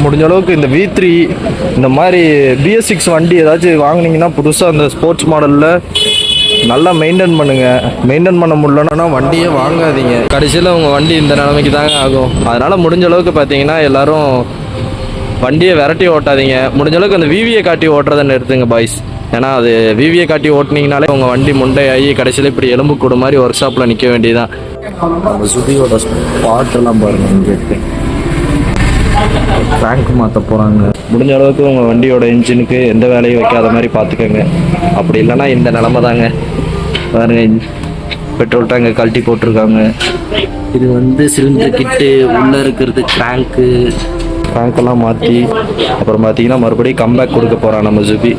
முடிஞ்ச அளவுக்கு இந்த V3 இந்த மாதிரி BS6 வண்டி ஏதாச்சும் வாங்குனீங்கன்னா புதுசாக அந்த ஸ்போர்ட்ஸ் மாடலில் நல்லா மெயின்டைன் பண்ணுங்க. மெயின்டைன் பண்ண முடியலன்னா வண்டியே வாங்காதீங்க. கடைசியில் உங்கள் வண்டி இந்த நிலைமைக்கு தாங்க ஆகும். அதனால் முடிஞ்ச அளவுக்கு பார்த்தீங்கன்னா எல்லாரும் வண்டியை விரட்டி ஓட்டாதீங்க. முடிஞ்ச அளவுக்கு அந்த விவியை காட்டி ஓட்டுறதை நிறுத்துங்க பாய்ஸ். ஏன்னா அது விவியை காட்டி ஓட்டினீங்கனாலே உங்கள் வண்டி முண்டையாகி கடைசியில் இப்படி எலும்பு கூடு மாதிரி ஒர்க் ஷாப்பில் நிற்க வேண்டியதான். நம்ம சுதியோட பாட்டெல்லாம் பாருங்கள், இங்கே இருக்கு. டேங்க் மாற்ற போகிறாங்க. முடிஞ்ச அளவுக்கு உங்கள் வண்டியோட இன்ஜினுக்கு எந்த வேலையும் வைக்காத மாதிரி பார்த்துக்கோங்க. அப்படி இல்லைன்னா இந்த நிலமை தாங்க. பாருங்க, பெட்ரோல் டேங்கை கழட்டி போட்டிருக்காங்க. இது வந்து சிலிண்டர் கிட்டு உள்ளே இருக்கிறது டேங்க்கெல்லாம் மாற்றி அப்புறம் பார்த்தீங்கன்னா மறுபடியும் கம்பேக் கொடுக்க போகிறான் நம்ம ஜுபி.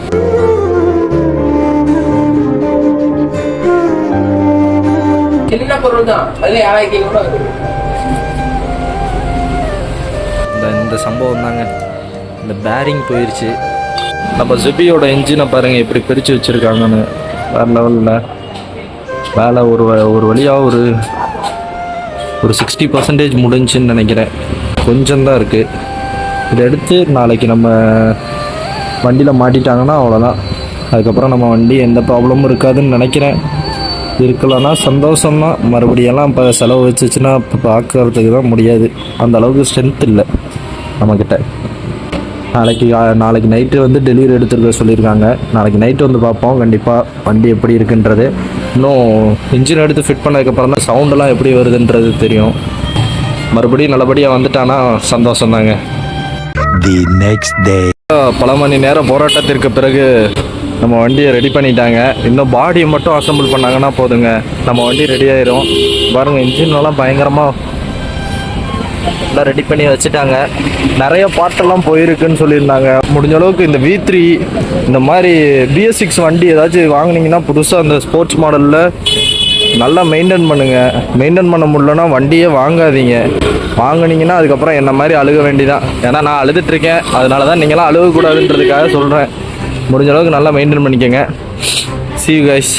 இந்த சம்பவம் தாங்க, இந்த பேரிங் போயிடுச்சு. நம்ம ஜுபியோட இன்ஜினை பாருங்கள் எப்படி பிரித்து வச்சுருக்காங்கன்னு. வேறு லெவலில் வேலை ஒரு வழியாக ஒரு 60% முடிஞ்சுன்னு நினைக்கிறேன். கொஞ்சம்தான் இருக்குது. இதை எடுத்து நாளைக்கு நம்ம வண்டியில் மாட்டிட்டாங்கன்னா அவ்வளோதான். அதுக்கப்புறம் நம்ம வண்டி எந்த ப்ராப்ளமும் இருக்காதுன்னு நினைக்கிறேன். இருக்கலன்னா சந்தோஷம்தான். மறுபடியெல்லாம் இப்போ செலவு வச்சுச்சுன்னா இப்போ பார்க்கறதுக்கு தான் முடியாது. அந்த அளவுக்கு ஸ்ட்ரென்த் இல்லை நம்மக்கிட்ட. நாளைக்கு நைட்டு வந்து டெலிவரி எடுத்துருக்க சொல்லியிருக்காங்க. நாளைக்கு நைட்டு வந்து பார்ப்போம் கண்டிப்பாக வண்டி எப்படி இருக்குன்றது. இன்னும் இன்ஜின் எடுத்து ஃபிட் பண்ணதுக்கப்புறம் தான் சவுண்டெல்லாம் எப்படி வருதுன்றது தெரியும். மறுபடியும் நல்லபடியாக வந்துட்டானா சந்தோஷம்தாங்க. The next day. பல மணி நேரம் போராட்டத்திற்கு பிறகு நம்ம வண்டியை ரெடி பண்ணிட்டாங்க. இன்னும் பாடியை மட்டும் அசம்பிள் பண்ணாங்கன்னா போதுங்க, நம்ம வண்டி ரெடி ஆயிரும். பாருங்கள், இன்ஜின்லாம் பயங்கரமாக எல்லாம் ரெடி பண்ணி வச்சுட்டாங்க. நிறைய பாட்டெல்லாம் போயிருக்குன்னு சொல்லியிருந்தாங்க. முடிஞ்ச அளவுக்கு இந்த V3 இந்த மாதிரி BS6 வண்டி ஏதாச்சும் வாங்கினீங்கன்னா புதுசாக அந்த ஸ்போர்ட்ஸ் மாடலில் நல்லா மெயின்டைன் பண்ணுங்க. மெயின்டைன் பண்ண முடியலன்னா வண்டியே வாங்காதீங்க. வாங்கினீங்கன்னா அதுக்கப்புறம் என்ன மாதிரி அழுக வேண்டிதான். ஏன்னா நான் அழுதுட்ருக்கேன். அதனால தான் நீங்களாம் அழுகக்கூடாதுன்றதுக்காக சொல்கிறேன். முடிஞ்ச அளவுக்கு நல்லா மெயின்டைன் பண்ணிக்கோங்க. See you guys.